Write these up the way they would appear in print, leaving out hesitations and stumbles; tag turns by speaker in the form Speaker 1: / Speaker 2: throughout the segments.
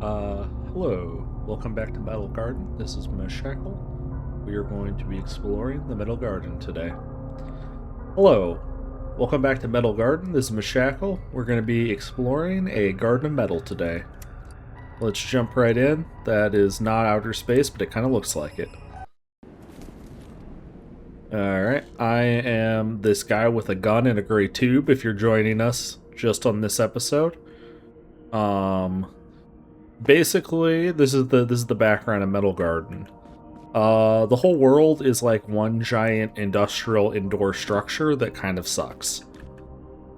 Speaker 1: Hello. Welcome back to Metal Garden. This is Meshakal. We are going to be exploring the Metal Garden today. Hello. Welcome back to Metal Garden. This is Meshakal. We're going to be exploring a garden of metal today. Let's jump right in. That is not outer space, but it kind of looks like it. Alright, I am this guy with a gun and a gray tube if you're joining us just on this episode. Basically, this is the background of Metal Garden. The whole world is like one giant industrial indoor structure that kind of sucks.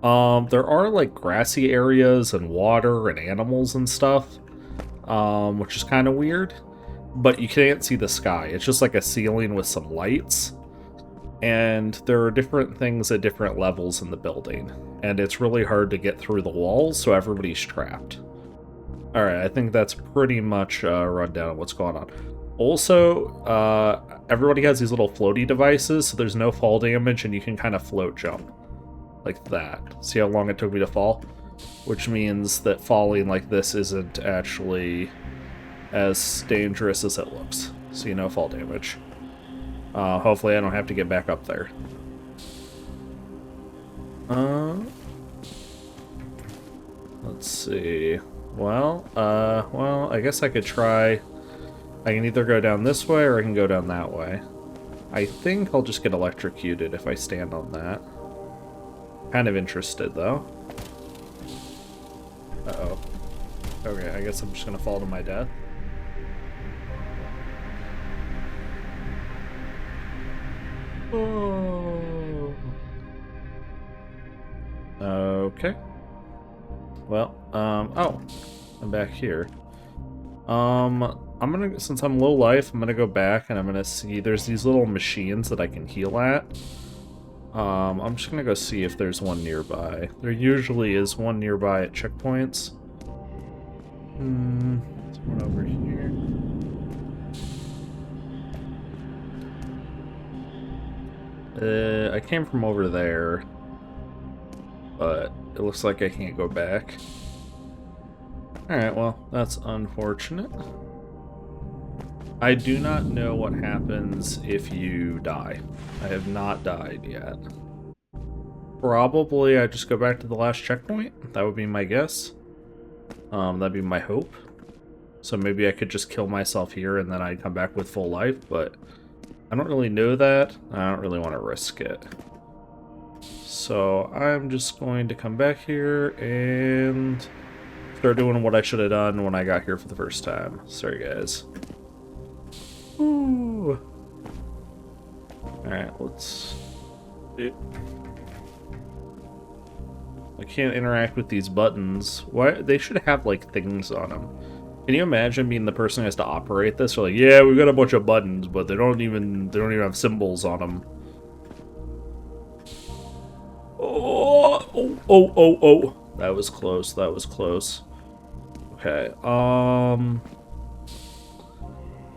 Speaker 1: There are like grassy areas and water and animals and stuff, which is kind of weird, but you can't see the sky. It's just like a ceiling with some lights, and there are different things at different levels in the building, and it's really hard to get through the walls, so everybody's trapped. Alright, I think that's pretty much a rundown of what's going on. Also, everybody has these little floaty devices, so there's no fall damage, and you can kind of float jump. Like that. See how long it took me to fall? Which means that falling like this isn't actually as dangerous as it looks. So no fall damage. Hopefully I don't have to get back up there. Let's see. Well, I guess I could try. I can either go down this way or I can go down that way. I think I'll just get electrocuted if I stand on that. Kind of interested, though. Uh-oh. Okay, I guess I'm just gonna fall to my death. Oh. Okay. Well, oh, I'm back here. I'm gonna, since I'm low life, I'm gonna go back and I'm gonna see, there's these little machines that I can heal at. I'm just gonna go see if there's one nearby. There usually is one nearby at checkpoints. There's one over here. I came from over there, but it looks like I can't go back. Alright, well, that's unfortunate. I do not know what happens if you die. I have not died yet. Probably I just go back to the last checkpoint. That would be my guess. That'd be my hope. So maybe I could just kill myself here and then I'd come back with full life, but I don't really know that. I don't really want to risk it. So I'm just going to come back here and start doing what I should have done when I got here for the first time. Sorry, guys. Ooh. Alright, let's... I can't interact with these buttons. Why? They should have, like, things on them. Can you imagine being the person who has to operate this? They're like, yeah, we've got a bunch of buttons, but they don't even have symbols on them. Oh. That was close, that was close. Okay, I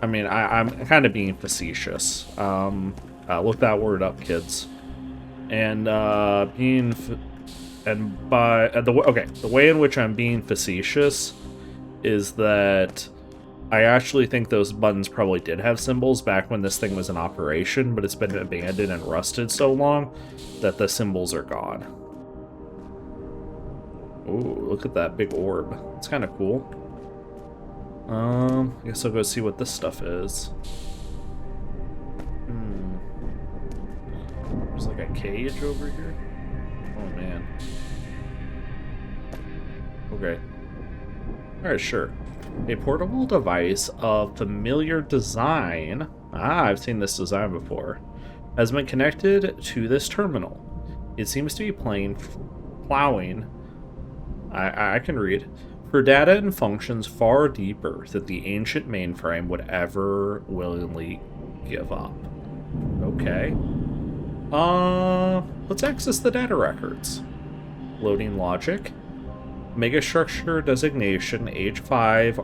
Speaker 1: mean, I'm kind of being facetious. Look that word up, kids. And, the way in which I'm being facetious is that I actually think those buttons probably did have symbols back when this thing was in operation, but it's been abandoned and rusted so long that the symbols are gone. Ooh, look at that big orb. It's kind of cool. I guess I'll go see what this stuff is. There's like a cage over here. Oh, man. Okay. Alright, sure. A portable device of familiar design. Ah, I've seen this design before. Has been connected to this terminal. It seems to be plowing. I can read. For data and functions far deeper than the ancient mainframe would ever willingly give up. Okay. Let's access the data records. Loading logic. Megastructure designation, age 5,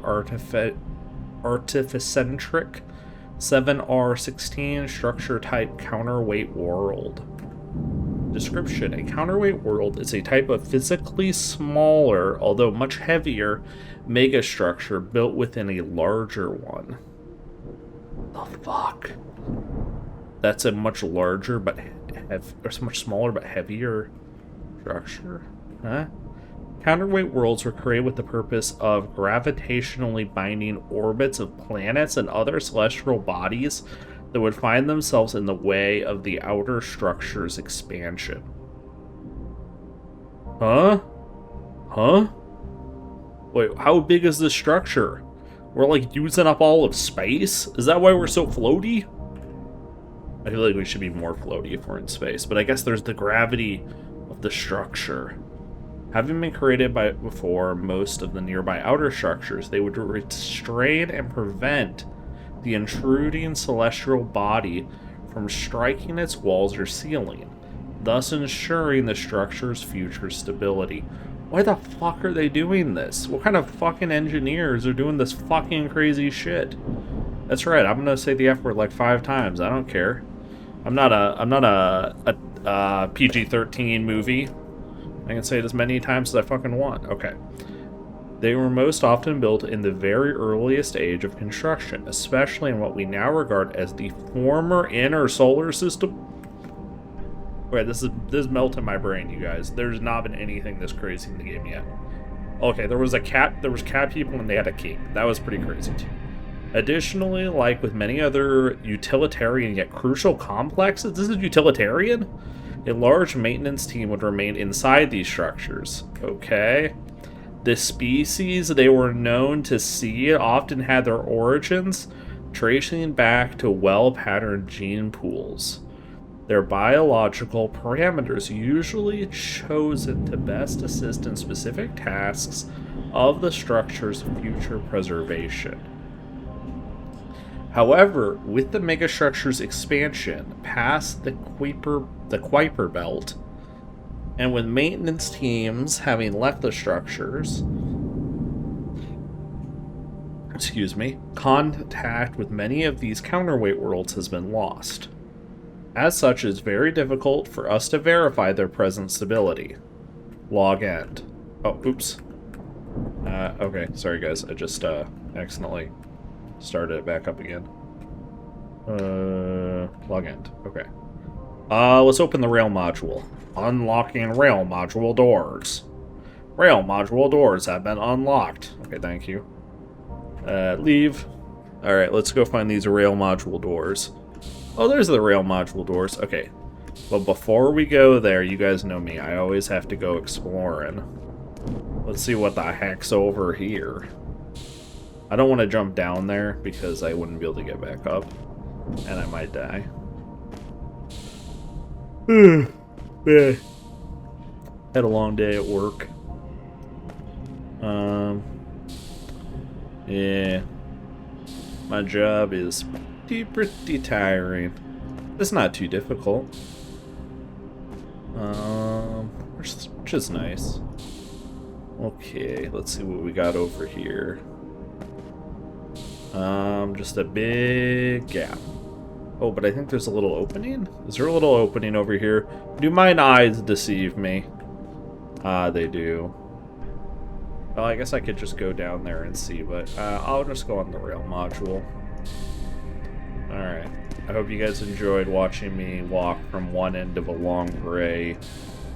Speaker 1: artificentric, 7R16, structure type counterweight world. Description: a counterweight world is a type of physically smaller, although much heavier, megastructure built within a larger one. The fuck? That's a much larger but or much smaller but heavier structure? Huh? Counterweight worlds were created with the purpose of gravitationally binding orbits of planets and other celestial bodies that would find themselves in the way of the outer structure's expansion. Huh? Huh? Wait, how big is this structure? We're like using up all of space? Is that why we're so floaty? I feel like we should be more floaty if we're in space, but I guess there's the gravity of the structure. Having been created before most of the nearby outer structures, they would restrain and prevent the intruding celestial body from striking its walls or ceiling, thus ensuring the structure's future stability. Why the fuck are they doing this? What kind of fucking engineers are doing this fucking crazy shit? That's right, I'm gonna say the F word like 5 times. I don't care. I'm not a PG-13 movie. I can say it as many times as I fucking want. Okay. They were most often built in the very earliest age of construction, especially in what we now regard as the former inner solar system. Wait, this is melting my brain, you guys. There's not been anything this crazy in the game yet. Okay, there was cat people and they had a king. That was pretty crazy too. Additionally, like with many other utilitarian yet crucial complexes, this is utilitarian? A large maintenance team would remain inside these structures. Okay. The species they were known to see often had their origins tracing back to well-patterned gene pools. Their biological parameters usually chosen to best assist in specific tasks of the structure's future preservation. However, with the megastructure's expansion past the Kuiper Belt, and with maintenance teams having left the structures, contact with many of these counterweight worlds has been lost. As such, it is very difficult for us to verify their present stability. Log end. Oh, oops. Okay, sorry guys, I just accidentally started it back up again. Log end. Okay. Let's open the rail module. Unlocking rail module doors. Rail module doors have been unlocked. Okay, thank you. Leave. Alright, let's go find these rail module doors. Oh, there's the rail module doors. Okay. But before we go there, you guys know me. I always have to go exploring. Let's see what the heck's over here. I don't want to jump down there because I wouldn't be able to get back up. And I might die. Yeah. Had a long day at work. Yeah. My job is pretty tiring. It's not too difficult. Which is nice. Okay, let's see what we got over here. Just a big gap. Oh, but I think there's a little opening? Is there a little opening over here? Do mine eyes deceive me? Ah, they do. Well, I guess I could just go down there and see, but I'll just go on the rail module. Alright. I hope you guys enjoyed watching me walk from one end of a long gray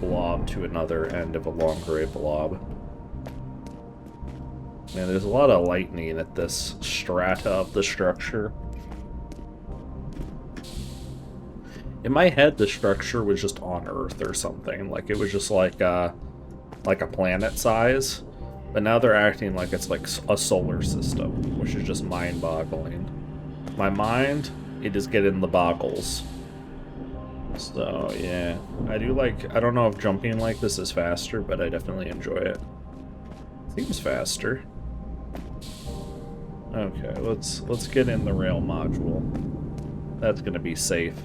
Speaker 1: blob to another end of a long gray blob. Man, there's a lot of lightning at this strata of the structure. In my head, the structure was just on Earth or something. Like, it was just like a planet size. But now they're acting like it's like a solar system, which is just mind-boggling. My mind, it is getting the boggles. So, yeah. I don't know if jumping like this is faster, but I definitely enjoy it. Seems faster. Okay, let's get in the rail module. That's gonna be safe.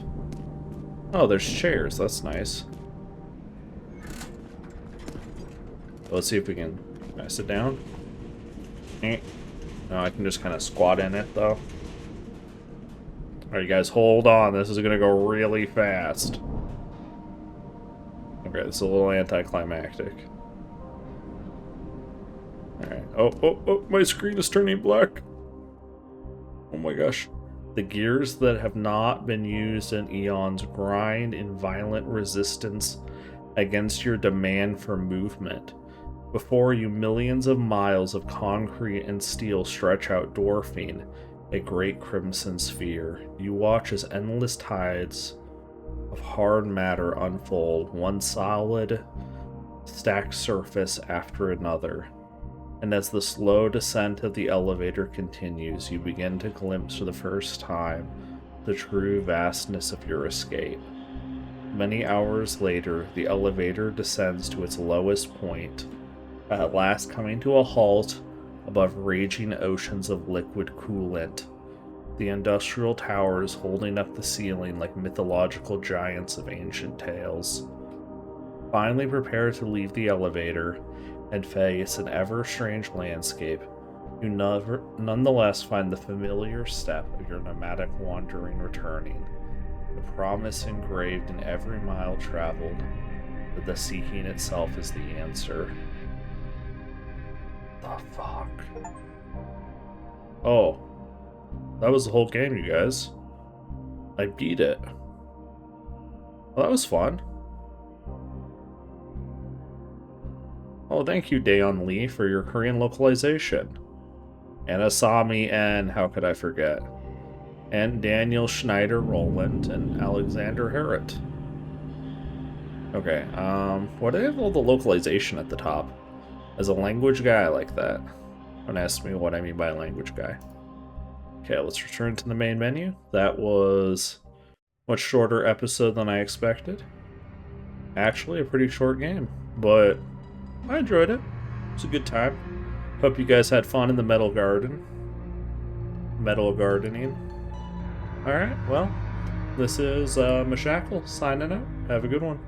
Speaker 1: Oh, there's chairs. That's nice. Let's see if we can sit down. No, I can just kind of squat in it, though. Alright, you guys, hold on. This is going to go really fast. Okay, it's a little anticlimactic. Alright. Oh, my screen is turning black. Oh my gosh. The gears that have not been used in eons grind in violent resistance against your demand for movement. Before you, millions of miles of concrete and steel stretch out, dwarfing a great crimson sphere. You watch as endless tides of hard matter unfold, one solid, stacked surface after another. And as the slow descent of the elevator continues, you begin to glimpse for the first time the true vastness of your escape. Many hours later, the elevator descends to its lowest point, at last coming to a halt above raging oceans of liquid coolant, the industrial towers holding up the ceiling like mythological giants of ancient tales. Finally prepare to leave the elevator and face an ever-strange landscape, you nonetheless find the familiar step of your nomadic wandering returning, the promise engraved in every mile traveled, that the seeking itself is the answer. The fuck? Oh. That was the whole game, you guys. I beat it. Well, that was fun. Oh, thank you, Daeon Lee, for your Korean localization. And Asami, and how could I forget? And Daniel Schneider Rowland and Alexander Harrott. Okay, why do they have all the localization at the top? As a language guy, I like that. Don't ask me what I mean by language guy. Okay, let's return to the main menu. That was a much shorter episode than I expected. Actually, a pretty short game, but I enjoyed it. It was a good time. Hope you guys had fun in the metal garden. Metal gardening. Alright, well, this is Mashackle signing out. Have a good one.